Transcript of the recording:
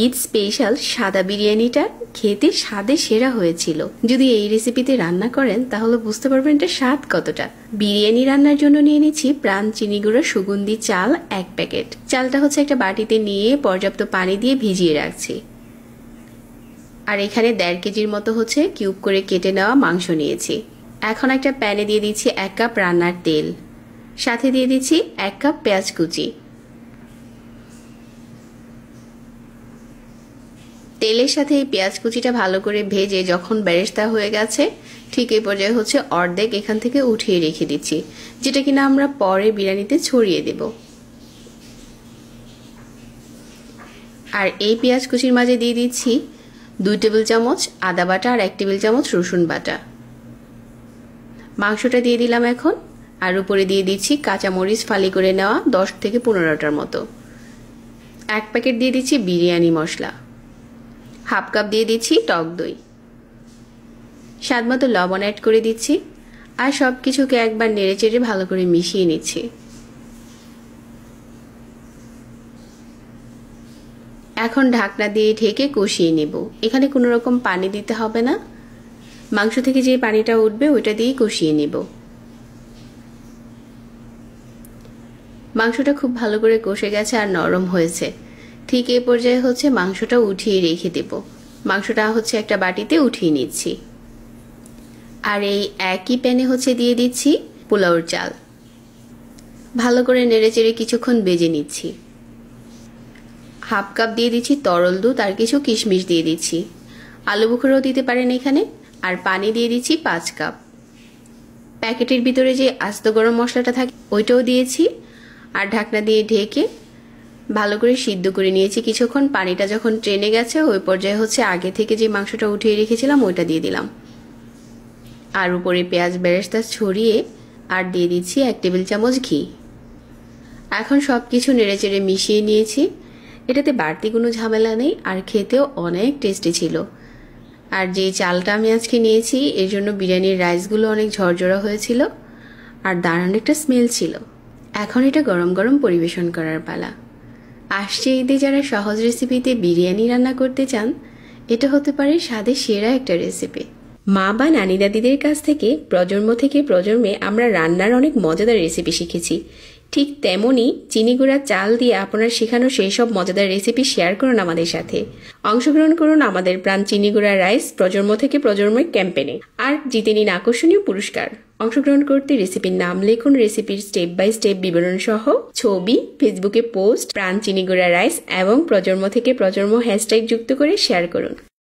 Eid special সাদা বিরিয়ানিটা খেতে স্বাদে সেরা হয়েছিল। যদি এই রেসিপিতে রান্না করেন তাহলে বুঝতে পারবেন এটা স্বাদ কতটা। বিরিয়ানি রান্নার জন্য নিয়ে নিচ্ছি প্রাণ চিনি গুঁড়া সুগন্ধি চাল 1 প্যাকেট। চালটা হচ্ছে একটা বাটিতে নিয়ে পর্যাপ্ত পানি দিয়ে ভিজিয়ে রাখছি। আর এখানে 1.5 কেজির মতো হচ্ছে কিউব করে কেটে নেওয়া মাংস নিয়েছি। এখন একটা প্যানে দিয়ে দিচ্ছি 1 কাপ রান্নার তেল, সাথে দিয়ে দিচ্ছি 1 কাপ পেঁয়াজ কুচি। তেলের সাথে এই পেঁয়াজ কুচিটা ভালো করে ভেজে যখন বেরেস্তা হয়ে গেছে, ঠিক এই পর্যায়ে হচ্ছে অর্ধেক এখান থেকে উঠিয়ে রেখে দিচ্ছি, যেটা কিনা আমরা পরে বিরিয়ানিতে ছড়িয়ে দেব। আর এই পেঁয়াজ কুচির মাঝে দিয়ে দিচ্ছি 2 টেবিল চামচ আদা বাটা আর 1 টেবিল চামচ রসুন বাটা। মাংসটা দিয়ে দিলাম এখন, আর উপরে দিয়ে দিচ্ছি কাঁচামরিচ ফালি করে নেওয়া 10 থেকে 15টার মতো। 1 প্যাকেট দিয়ে দিচ্ছি বিরিয়ানি মশলা, হাফ কাপ দিয়ে দিচ্ছি টক দই, স্বাদ মতো লবণ অ্যাড করে দিচ্ছি, আর সব কিছুকে একবার নেড়েচেড়ে ভালো করে মিশিয়ে নিচ্ছি। এখন ঢাকনা দিয়ে ঢেকে কষিয়ে নেব। এখানে কোনো রকম পানি দিতে হবে না, মাংস থেকে যে পানিটা উঠবে ওইটা দিয়েই কষিয়ে নেব। মাংসটা খুব ভালো করে কষে গেছে আর নরম হয়েছে। ঠিক এই পর্যায়ে হচ্ছে মাংসটা উঠিয়ে রেখে দেব। মাংসটা হচ্ছে একটা বাটিতে উঠিয়ে নিচ্ছি। আর এই একই প্যানে হচ্ছে দিয়ে দিচ্ছি পোলাওর চাল, ভালো করে নেড়েচেড়ে কিছুক্ষণ ভেজে নিচ্ছি। হাফ কাপ দিয়ে দিচ্ছি তরল দুধ আর কিছু কিশমিশ দিয়ে দিচ্ছি, আলু বুখারাও দিতে পারেন এখানে। আর পানি দিয়ে দিচ্ছি 5 কাপ। প্যাকেটের ভিতরে যে আস্ত গরম মশলাটা থাকে ওইটাও দিয়েছি, আর ঢাকনা দিয়ে ঢেকে ভালো করে সিদ্ধ করে নিয়েছি কিছুক্ষণ। পানিটা যখন টেনে গেছে ওই পর্যায়ে হচ্ছে আগে থেকে যে মাংসটা উঠিয়ে রেখেছিলাম ওইটা দিয়ে দিলাম, আর উপরে পেঁয়াজ বেরেস্তা ছড়িয়ে আর দিয়ে দিচ্ছি 1 টেবিল চামচ ঘি। এখন সব কিছু নেড়েচেড়ে মিশিয়ে নিয়েছি। এটাতে বাড়তি কোনো ঝামেলা নেই, আর খেতেও অনেক টেস্টি ছিল। আর যে চালটা আমি আজকে নিয়েছি এর জন্য বিরিয়ানির রাইসগুলো অনেক ঝরঝরা হয়েছিল আর দারুণ একটা স্মেল ছিল। এখন এটা গরম গরম পরিবেশন করার পালা। আসছে ঈদে যারা সহজ রেসিপিতে বিরিয়ানি রান্না করতে চান, এটা হতে পারে স্বাদে সেরা একটা রেসিপি। মা বা নানি দাদিদের কাছ থেকে প্রজন্ম থেকে প্রজন্মে আমরা রান্নার অনেক মজাদার রেসিপি শিখেছি। ঠিক তেমনি চিনি গুঁড়া চাল দিয়ে আপনার শেখানো সেই সব মজাদার রেসিপি শেয়ার করুন আমাদের সাথে। অংশগ্রহণ করুন আমাদের প্রাণ চিনি গুঁড়া রাইস প্রজন্ম থেকে প্রজন্মের ক্যাম্পেইনে, আর জিতে নিন আকর্ষণীয় পুরস্কার। অংশগ্রহণ করতে রেসিপির নাম লিখুন, রেসিপির স্টেপ বাই স্টেপ বিবরণ সহ ছবি, ফেসবুকে পোস্ট, প্রাণ চিনি গুঁড়া রাইস এবং প্রজন্ম থেকে প্রজন্ম হ্যাশট্যাগ যুক্ত করে শেয়ার করুন।